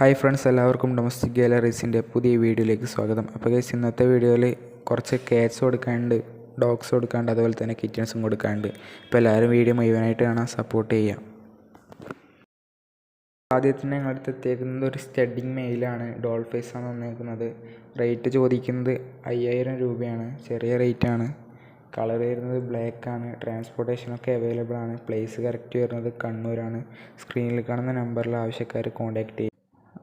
Hi friends, എല്ലാവർക്കും domestic ഗാലറീസിൻ്റെ പുതിയ വീഡിയോയിലേക്ക് സ്വാഗതം. അപ്പോൾ ഗൈസ്, ഇന്നത്തെ വീഡിയോയിൽ കുറച്ച് കാറ്റ്സ് കൊടുക്കാനുണ്ട്, ഡോഗ്സ് കൊടുക്കാനുണ്ട്, അതുപോലെ തന്നെ കിറ്റൻസും കൊടുക്കാനുണ്ട്. അപ്പോൾ എല്ലാവരും വീഡിയോ മുഴുവനായിട്ട് കാണാൻ സപ്പോർട്ട് ചെയ്യാം. ആദ്യത്തിന് ഞങ്ങളടുത്ത് എത്തിയേക്കുന്നത് ഒരു സ്റ്റഡിങ് മെയിലാണ്, ഡോൾ ഫേസാണ് വന്നേക്കുന്നത്. റേറ്റ് ചോദിക്കുന്നത് 5000 രൂപയാണ്, ചെറിയ റേറ്റാണ്. കളർ വരുന്നത് ബ്ലാക്കാണ്. ട്രാൻസ്പോർട്ടേഷനൊക്കെ അവൈലബിൾ ആണ്. പ്ലേസ് കറക്റ്റ് വരുന്നത് കണ്ണൂരാണ്. സ്ക്രീനിൽ കാണുന്ന നമ്പറിൽ ആവശ്യക്കാർ കോൺടാക്റ്റ് ചെയ്യും.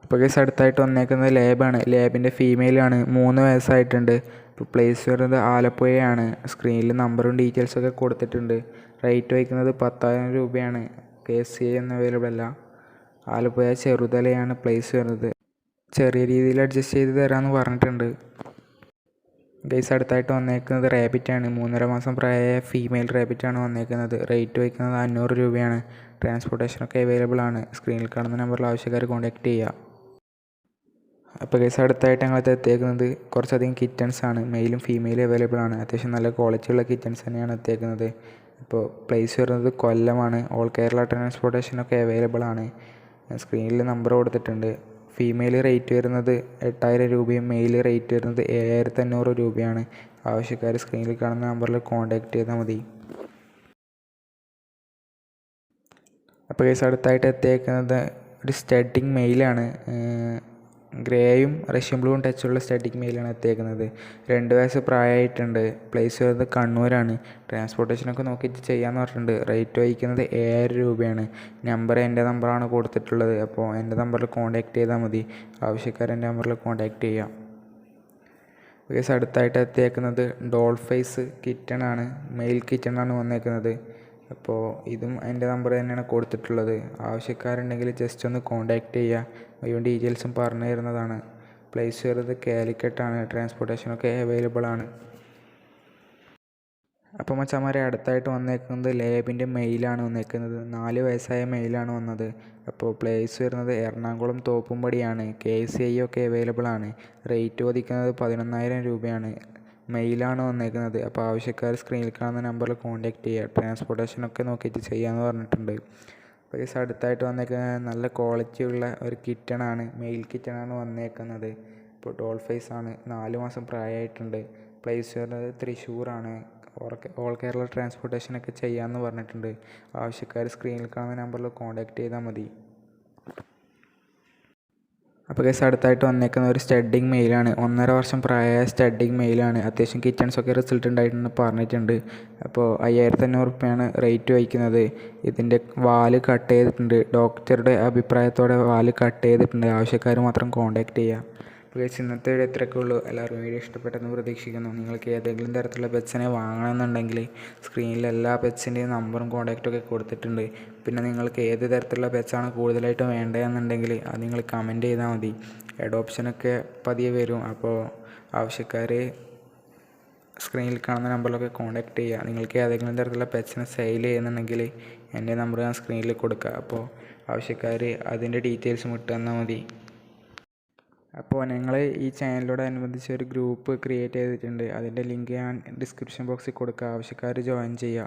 അപ്പോൾ കേസ് അടുത്തായിട്ട് വന്നേക്കുന്നത് ലാബാണ്. ലാബിൻ്റെ ഫീമെയിലാണ്, 3 വയസ്സായിട്ടുണ്ട്. ഇപ്പോൾ പ്ലേസ് വരുന്നത് ആലപ്പുഴയാണ്. സ്ക്രീനിൽ നമ്പറും ഡീറ്റെയിൽസൊക്കെ കൊടുത്തിട്ടുണ്ട്. റേറ്റ് വയ്ക്കുന്നത് 10,000 രൂപയാണ്. KCA ഒന്നും അവൈലബിൾ അല്ല. ആലപ്പുഴ ചെറുതലയാണ് പ്ലേസ് വരുന്നത്. ചെറിയ രീതിയിൽ അഡ്ജസ്റ്റ് ചെയ്ത് തരാമെന്ന് പറഞ്ഞിട്ടുണ്ട്. ഗൈസ് അടുത്തായിട്ട് വന്നേക്കുന്നത് റാബിറ്റാണ്. 3.5 മാസം പ്രായമായ ഫീമെയിൽ റാബിറ്റാണ് വന്നേക്കുന്നത്. റേറ്റ് വയ്ക്കുന്നത് 500 രൂപയാണ്. ട്രാൻസ്പോർട്ടേഷനൊക്കെ അവൈലബിൾ ആണ്. സ്ക്രീനിൽ കാണുന്ന നമ്പറിൽ ആവശ്യക്കാർ കോൺടാക്റ്റ് ചെയ്യുക. അപ്പോൾ ഗൈസ് അടുത്തായിട്ട് ഞങ്ങളത് എത്തിയേക്കുന്നത് കുറച്ചധികം കിറ്റൻസ് ആണ്. മെയിലും ഫീമെയിലും അവൈലബിൾ ആണ്. അത്യാവശ്യം നല്ല ക്വാളിറ്റിയുള്ള കിറ്റൻസ് തന്നെയാണ് എത്തിയേക്കുന്നത്. ഇപ്പോൾ പ്ലേസ് വരുന്നത് കൊല്ലമാണ്. ഓൾ കേരള ട്രാൻസ്പോർട്ടേഷനൊക്കെ അവൈലബിൾ ആണ്. സ്ക്രീനിൽ നമ്പർ കൊടുത്തിട്ടുണ്ട്. ഫീമെയിൽ റേറ്റ് വരുന്നത് 8000 രൂപയും മെയിൽ റേറ്റ് വരുന്നത് 7500 രൂപയാണ്. ആവശ്യക്കാർ സ്ക്രീനിൽ കാണുന്ന നമ്പറിൽ കോൺടാക്റ്റ് ചെയ്താൽ മതി. അപ്പോൾ ഗൈസ് അടുത്തായിട്ട് എത്തിയേക്കുന്നത് ഒരു സ്റ്റഡിങ് മെയിലാണ്. ഗ്രേയും റഷ്യൻ ബ്ലൂവും ടച്ചുള്ള സ്റ്റഡിങ് മെയിലാണ് എത്തിയേക്കുന്നത്. 2 വയസ്സ് പ്രായമായിട്ടുണ്ട്. പ്ലേസ് വരുന്നത് കണ്ണൂരാണ്. ട്രാൻസ്പോർട്ടേഷനൊക്കെ നോക്കിയിട്ട് ചെയ്യാമെന്ന് പറഞ്ഞിട്ടുണ്ട്. റേറ്റ് വഹിക്കുന്നത് 7000 രൂപയാണ്. നമ്പർ എൻ്റെ നമ്പറാണ് കൊടുത്തിട്ടുള്ളത്. അപ്പോൾ എൻ്റെ നമ്പറിൽ കോൺടാക്റ്റ് ചെയ്താൽ മതി. ആവശ്യക്കാർ എൻ്റെ നമ്പറിൽ കോൺടാക്റ്റ് ചെയ്യാം. കേസ് അടുത്തായിട്ട് എത്തിയേക്കുന്നത് ഡോൾ ഫേസ് കിറ്റണാണ്. മെയിൽ കിറ്റണാണ് വന്നേക്കുന്നത്. അപ്പോൾ ഇതും എൻ്റെ നമ്പർ തന്നെയാണ് കൊടുത്തിട്ടുള്ളത്. ആവശ്യക്കാരുണ്ടെങ്കിൽ ജസ്റ്റ് ഒന്ന് കോൺടാക്റ്റ് ചെയ്യുക. മുഴുവൻ ഡീറ്റെയിൽസും പറഞ്ഞു തരുന്നതാണ്. പ്ലേസ് വരുന്നത് കാലിക്കറ്റാണ്. ട്രാൻസ്പോർട്ടേഷനൊക്കെ അവൈലബിൾ ആണ്. അപ്പോൾ മച്ചാന്മാരെ അടുത്തായിട്ട് വന്നേക്കുന്നത് ലാബിൻ്റെ മെയിലാണ് വന്നേക്കുന്നത്. 4 വയസ്സായ മെയിലാണ് വന്നത്. അപ്പോൾ പ്ലേസ് വരുന്നത് എറണാകുളം തോപ്പുംപടിയാണ്. KCA ഒക്കെ അവൈലബിൾ ആണ്. റേറ്റ് വധിക്കുന്നത് 11,000 രൂപയാണ്. മെയിലാണ് വന്നേക്കുന്നത്. അപ്പോൾ ആവശ്യക്കാർ സ്ക്രീനിൽ കാണുന്ന നമ്പറിൽ കോൺടാക്റ്റ് ചെയ്യുക. ട്രാൻസ്പോർട്ടേഷനൊക്കെ നോക്കിയിട്ട് ചെയ്യാമെന്ന് പറഞ്ഞിട്ടുണ്ട്. അപ്പോൾ ഈ അടുത്തായിട്ട് വന്നേക്കുന്നത് നല്ല ക്വാളിറ്റി ഉള്ള ഒരു കിറ്റണാണ്. മെയിൽ കിറ്റണാണ് വന്നേക്കുന്നത്. ഇപ്പോൾ ഡോൾ ഫേസ് ആണ്. 4 മാസം പ്രായമായിട്ടുണ്ട്. പ്ലേസ് വരുന്നത് തൃശ്ശൂരാണ്. ഓൾ കേരള ട്രാൻസ്പോർട്ടേഷനൊക്കെ ചെയ്യാമെന്ന് പറഞ്ഞിട്ടുണ്ട്. ആവശ്യക്കാർ സ്ക്രീനിൽ കാണുന്ന നമ്പറിൽ കോൺടാക്റ്റ് ചെയ്താൽ മതി. അപ്പോൾ കേസ് അടുത്തായിട്ട് വന്നേക്കുന്ന ഒരു സ്റ്റഡിങ് മെയിലാണ്. 1.5 വർഷം പ്രായമായ സ്റ്റഡിങ് മെയിലാണ്. അത്യാവശ്യം കിറ്റൻസൊക്കെ റിസൾട്ട് ഉണ്ടായിട്ടുണ്ട് പറഞ്ഞിട്ടുണ്ട്. അപ്പോൾ 5500 രൂപയാണ് റേറ്റ് വയ്ക്കുന്നത്. ഇതിൻ്റെ വാല് കട്ട് ചെയ്തിട്ടുണ്ട്. ഡോക്ടറുടെ അഭിപ്രായത്തോടെ വാല് കട്ട് ചെയ്തിട്ടുണ്ട്. ആവശ്യക്കാർ മാത്രം കോൺടാക്റ്റ് ചെയ്യുക. അപ്പോൾ ഗൈസ് ഇന്നത്തെ വീഡിയോ ഇത്രയൊക്കെ ഉള്ളൂ. എല്ലാവർക്കും വീഡിയോ ഇഷ്ടപ്പെട്ടെന്ന് പ്രതീക്ഷിക്കുന്നു. നിങ്ങൾക്ക് ഏതെങ്കിലും തരത്തിലുള്ള പെറ്റ്സിനെ വാങ്ങണമെന്നുണ്ടെങ്കിൽ സ്ക്രീനിൽ എല്ലാ പെറ്റ്സിൻ്റെയും നമ്പറും കോൺടാക്റ്റൊക്കെ കൊടുത്തിട്ടുണ്ട്. പിന്നെ നിങ്ങൾക്ക് ഏത് തരത്തിലുള്ള പെറ്റ്സാണ് കൂടുതലായിട്ടും വേണ്ടതെന്നുണ്ടെങ്കിൽ അത് നിങ്ങൾ കമൻറ്റ് ചെയ്താൽ മതി. അഡോപ്ഷനൊക്കെ പതിയെ വരും. അപ്പോൾ ആവശ്യക്കാർ സ്ക്രീനിൽ കാണുന്ന നമ്പറിലൊക്കെ കോൺടാക്റ്റ് ചെയ്യുക. നിങ്ങൾക്ക് ഏതെങ്കിലും തരത്തിലുള്ള പെറ്റ്സിനെ സെയിൽ ചെയ്യുന്നുണ്ടെങ്കിൽ എൻ്റെ നമ്പർ ഞാൻ സ്ക്രീനിൽ കൊടുക്കുക. അപ്പോൾ ആവശ്യക്കാർ അതിൻ്റെ ഡീറ്റെയിൽസും ഇട്ട് തന്നാൽ മതി. അപ്പോൾ ഞങ്ങൾ ഈ ചാനലിനോടനുബന്ധിച്ച് ഒരു ഗ്രൂപ്പ് ക്രിയേറ്റ് ചെയ്തിട്ടുണ്ട്. അതിൻ്റെ ലിങ്ക് ഞാൻ ഡിസ്ക്രിപ്ഷൻ ബോക്സിൽ കൊടുക്കുക. ആവശ്യക്കാർ ജോയിൻ ചെയ്യുക.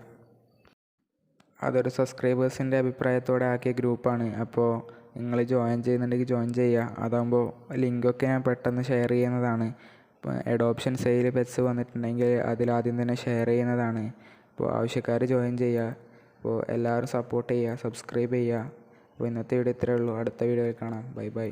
അതൊരു സബ്സ്ക്രൈബേഴ്സിൻ്റെ അഭിപ്രായത്തോടെ ആക്കിയ ഗ്രൂപ്പാണ്. അപ്പോൾ നിങ്ങൾ ജോയിൻ ചെയ്യുന്നുണ്ടെങ്കിൽ ജോയിൻ ചെയ്യുക. അതാകുമ്പോൾ ലിങ്കൊക്കെ ഞാൻ പെട്ടെന്ന് ഷെയർ ചെയ്യുന്നതാണ്. ഇപ്പോൾ അഡോപ്ഷൻ സെയിൽ പെറ്റ്സ് വന്നിട്ടുണ്ടെങ്കിൽ അതിലാദ്യം തന്നെ ഷെയർ ചെയ്യുന്നതാണ്. അപ്പോൾ ആവശ്യക്കാർ ജോയിൻ ചെയ്യുക. അപ്പോൾ എല്ലാവരും സപ്പോർട്ട് ചെയ്യുക, സബ്സ്ക്രൈബ് ചെയ്യുക. അപ്പോൾ ഇന്നത്തെ വീഡിയോ ഇത്രയേ ഉള്ളൂ. അടുത്ത വീഡിയോയിൽ കാണാം. Bye bye.